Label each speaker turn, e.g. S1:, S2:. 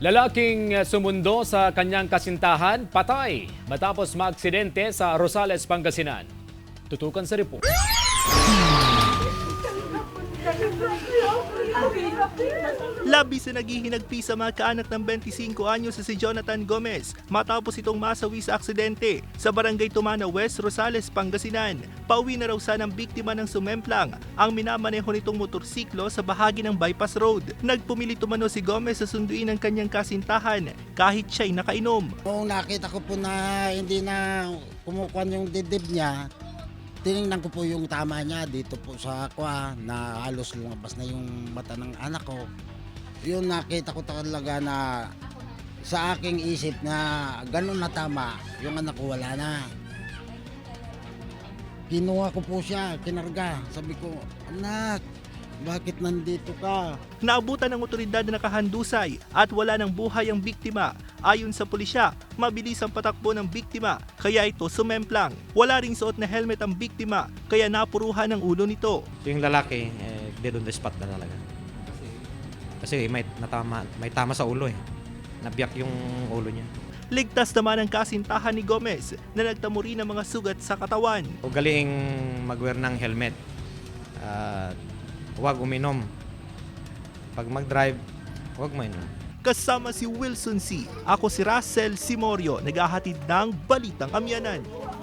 S1: Lalaking sumundo sa kanyang kasintahan, patay matapos maaksidente sa Rosales, Pangasinan. Tutukan sa report.
S2: Labis na naghihinagpi sa mga kaanak ng 25 anyos sa si Jonathan Gomez matapos itong masawi sa aksidente sa Barangay Tumana West, Rosales, Pangasinan. Pauwi na raw sanang biktima ng sumemplang ang minamaneho nitong motorsiklo sa bahagi ng bypass road. Nagpumilit umano si Gomez sa sunduin ng kanyang kasintahan kahit siya'y nakainom.
S3: Noong nakita ko po na hindi na kumukuhan yung dibdib niya, tinignan ko po yung tama niya dito po sa akwa na halos lumabas na yung mata ng anak ko. Yun nakita ko talaga na sa aking isip na ganun na tama, yung anak ko wala na. Kinuha ko po siya, kinarga. Sabi ko, anak, bakit nandito ka?
S2: Naabutan ng otoridad na nakahandusay at wala ng buhay ang biktima. Ayon sa pulisya, mabilis ang patakbo ng biktima kaya ito sumemplang. Wala ring suot na helmet ang biktima kaya napuruhan ang ulo nito.
S4: Yung lalaki, dead on the spot na talaga. Kasi may tama sa ulo eh. Nabiyak yung ulo niya.
S2: Ligtas naman ang kasintahan ni Gomez na nagtamo rin ng mga sugat sa katawan.
S4: Ugaliing mag-wear ng helmet. Huwag uminom. Pag mag-drive, huwag mainom.
S2: Kasama si Wilson C. Ako si Russell Simorio, naghahatid ng Balitang Amyanan.